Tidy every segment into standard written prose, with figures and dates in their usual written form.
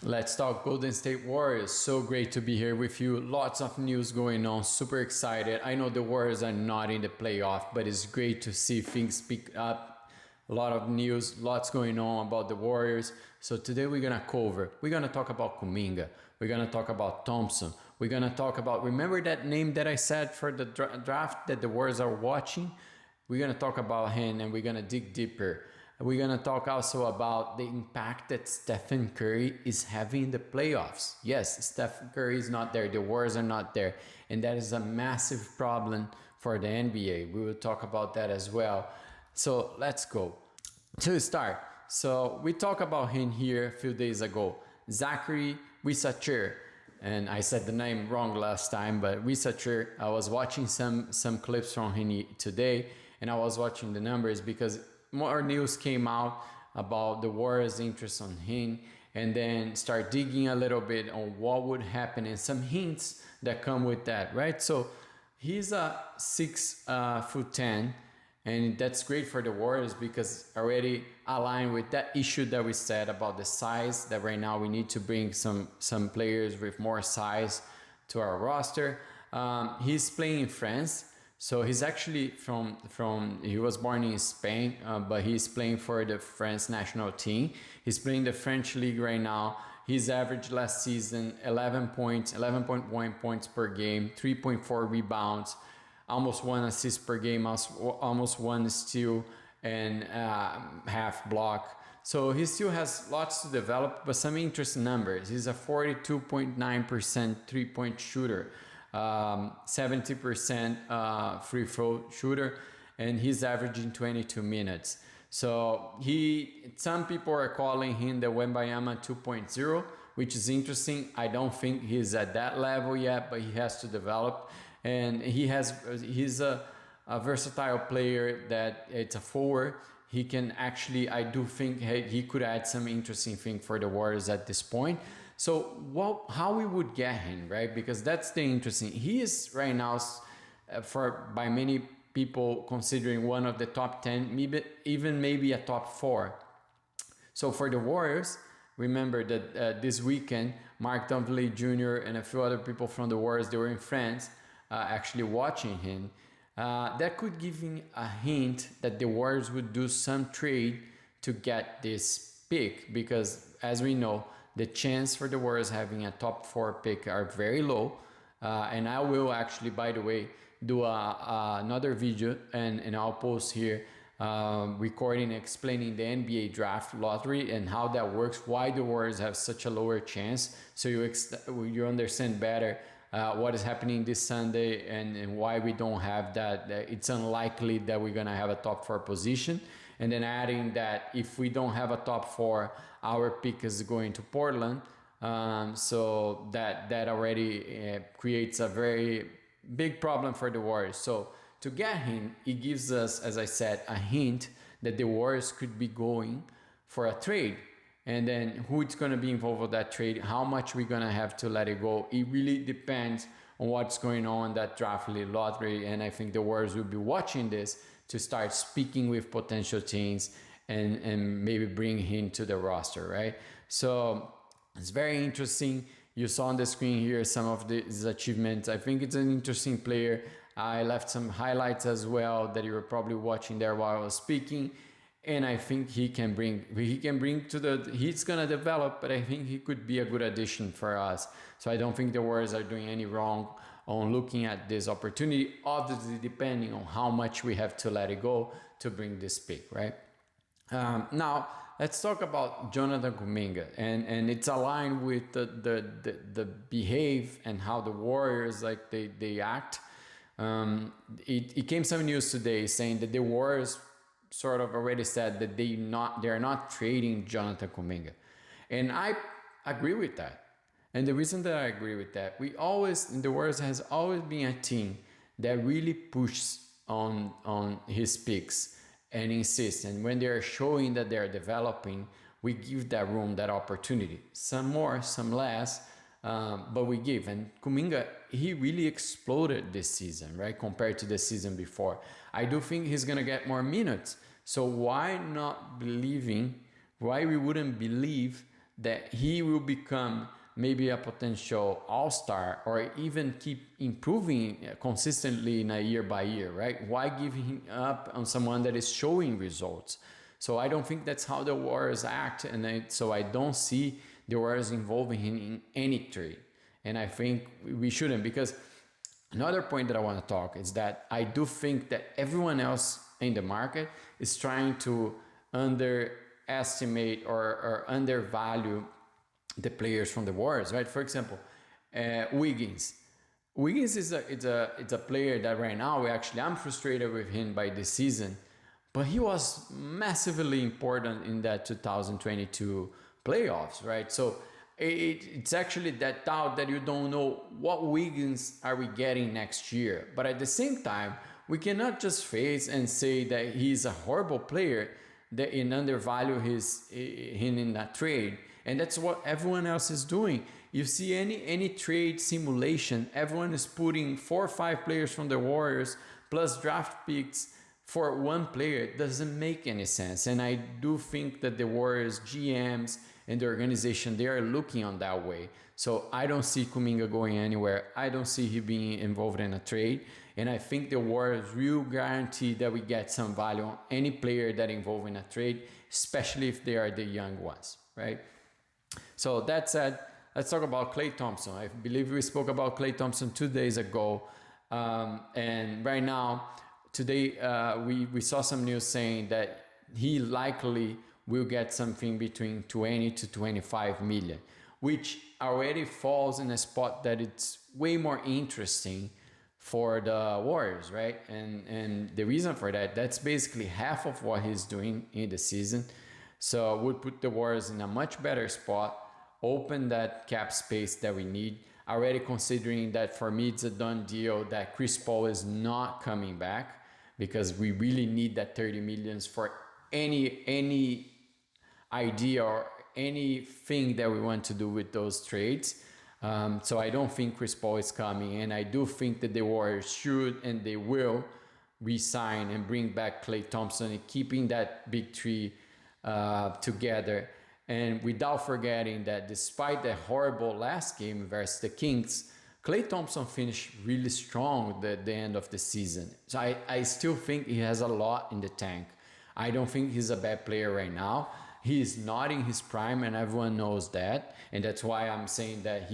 Let's talk Golden State Warriors. So great to be here with you. Lots of news going on. Super excited. I know the Warriors are not in the playoff, but it's great to see things pick up. A lot of news, lots going on about the Warriors. So today we're gonna talk about Kuminga. We're gonna talk about Thompson. We're gonna talk about, remember that name that I said for the draft that the Warriors are watching? We're gonna talk about him and we're gonna dig deeper. We're going to talk also about the impact that Stephen Curry is having in the playoffs. Yes, Stephen Curry is not there. The Warriors are not there. And that is a massive problem for the NBA. We will talk about that as well. So let's go. To start, so we talked about him here a few days ago. Zaccharie Risacher. And I said the name wrong last time, but Risacher, I was watching some clips from him today. And I was watching the numbers because more news came out about the Warriors' interest on him, and then start digging a little bit on what would happen and some hints that come with that, right? So he's a 6'10", and that's great for the Warriors because already aligned with that issue that we said about the size, that right now we need to bring some players with more size to our roster. He's playing in France. So he's actually he was born in Spain, but he's playing for the France national team. He's playing the French league right now. His average last season, 11 points, 11.1 points per game, 3.4 rebounds, almost 1 assist per game, almost 1 steal and half block. So he still has lots to develop, but some interesting numbers. He's a 42.9% three-point shooter. 70% free throw shooter, and he's averaging 22 minutes. So some people are calling him the WEMBY 2.0, which is interesting. I don't think he's at that level yet, but he has to develop. And he's a versatile player that it's a forward. He can actually, I do think he could add some interesting thing for the Warriors at this point. So how we would get him, right? Because that's the interesting. He is right now, by many people, considering one of the top 10, maybe a top 4. So for the Warriors, remember that this weekend, Mark Dunkley Jr. and a few other people from the Warriors, they were in France, actually watching him. That could give him a hint that the Warriors would do some trade to get this pick, because as we know, the chance for the Warriors having a top 4 pick are very low. And I will actually, by the way, do another video and I'll post here recording explaining the NBA draft lottery and how that works, why the Warriors have such a lower chance, so you understand better what is happening this Sunday and why we don't have that. It's unlikely that we're going to have a top 4 position. And then adding that if we don't have a top 4, our pick is going to Portland. So that already creates a very big problem for the Warriors. So to get him, it gives us, as I said, a hint that the Warriors could be going for a trade. And then who's going to be involved with that trade, how much we're going to have to let it go. It really depends on what's going on in that draft lottery. And I think the Warriors will be watching this to start speaking with potential teams and maybe bring him to the roster, right? So it's very interesting. You saw on the screen here some of his achievements. I think it's an interesting player. I left some highlights as well that you were probably watching there while I was speaking. And I think he's gonna develop, but I think he could be a good addition for us. So I don't think the Warriors are doing any wrong on looking at this opportunity, obviously depending on how much we have to let it go to bring this pick, right? Now let's talk about Jonathan Kuminga, and it's aligned with the behave and how the Warriors they act. It came some news today saying that the Warriors sort of already said that they're not trading Jonathan Kuminga, and I agree with that. And the reason that I agree with that, the Warriors has always been a team that really pushes on his picks and insists. And when they're showing that they're developing, we give that room, that opportunity. Some more, some less, but we give. And Kuminga, he really exploded this season, right? Compared to the season before. I do think he's going to get more minutes. So why we wouldn't believe that he will become maybe a potential all-star or even keep improving consistently in a year by year, right? Why give him up on someone that is showing results? So I don't think that's how the Warriors act, and so I don't see the Warriors involving him in any trade. And I think we shouldn't, because another point that I want to talk is that I do think that everyone else in the market is trying to underestimate or undervalue the players from the Warriors, right? For example, Wiggins. Wiggins is a player that right now I'm frustrated with him by this season, but he was massively important in that 2022 playoffs, right? So it's actually that doubt that you don't know what Wiggins are we getting next year. But at the same time, we cannot just face and say that he's a horrible player and undervalue him in that trade. And that's what everyone else is doing. You see any trade simulation, everyone is putting 4 or 5 players from the Warriors plus draft picks for one player. It doesn't make any sense. And I do think that the Warriors GMs and the organization, they are looking on that way. So I don't see Kuminga going anywhere. I don't see him being involved in a trade. And I think the Warriors will guarantee that we get some value on any player that involved in a trade, especially if they are the young ones, right? So that said, let's talk about Klay Thompson. I believe we spoke about Klay Thompson 2 days ago. And right now, today, we saw some news saying that he likely will get something between 20 to 25 million, which already falls in a spot that it's way more interesting for the Warriors, right? And the reason for that, that's basically half of what he's doing in the season. So would put the Warriors in a much better spot, open that cap space that we need. Already considering that for me, it's a done deal that Chris Paul is not coming back, because we really need that 30 millions for any idea or anything that we want to do with those trades. So I don't think Chris Paul is coming, and I do think that the Warriors should and they will re-sign and bring back Klay Thompson and keeping that big three together. And without forgetting that despite the horrible last game versus the Kings, Klay Thompson finished really strong at the end of the season. So I still think he has a lot in the tank. I don't think he's a bad player right now. He is not in his prime, and everyone knows that. And that's why I'm saying that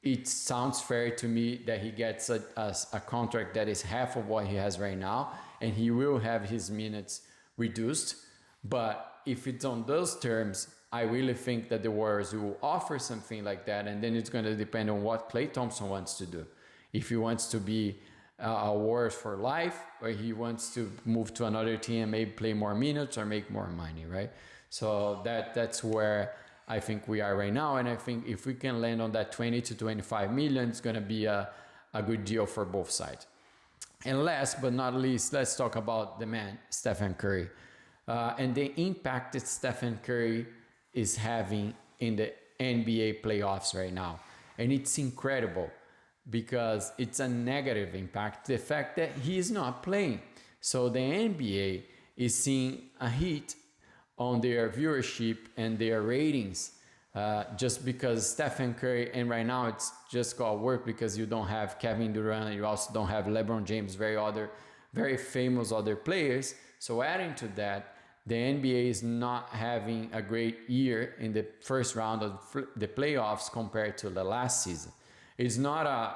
it sounds fair to me that he gets a contract that is half of what he has right now, and he will have his minutes reduced. But if it's on those terms, I really think that the Warriors will offer something like that, and then it's going to depend on what Klay Thompson wants to do. If he wants to be a Warriors for life, or he wants to move to another team and maybe play more minutes or make more money, right? So that's where I think we are right now, and I think if we can land on that 20 to 25 million, it's going to be a good deal for both sides. And last but not least, let's talk about the man, Stephen Curry, and the impact that Stephen Curry is having in the NBA playoffs right now. And it's incredible because it's a negative impact, the fact that he is not playing. So the NBA is seeing a hit on their viewership and their ratings just because Stephen Curry, and right now it's just got work because you don't have Kevin Durant, you also don't have LeBron James, very famous other players. So adding to that, the NBA is not having a great year in the first round of the playoffs compared to the last season. It's not a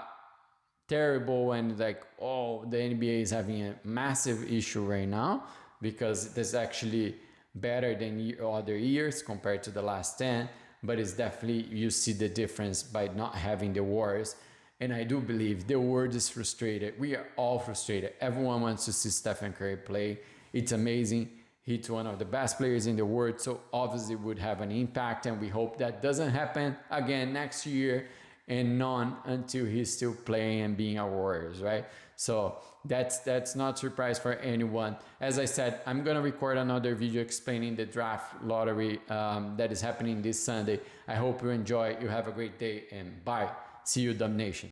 terrible and like, oh, the NBA is having a massive issue right now, because it's actually better than other years compared to the last 10, but it's definitely, you see the difference by not having the Warriors. And I do believe the world is frustrated. We are all frustrated. Everyone wants to see Stephen Curry play. It's amazing. He's one of the best players in the world, so obviously would have an impact, and we hope that doesn't happen again next year and none until he's still playing and being a Warriors, right? So that's not surprise for anyone. As I said, I'm gonna record another video explaining the draft lottery that is happening this Sunday. I hope you enjoy. You have a great day, and bye. See you, Dub Nation.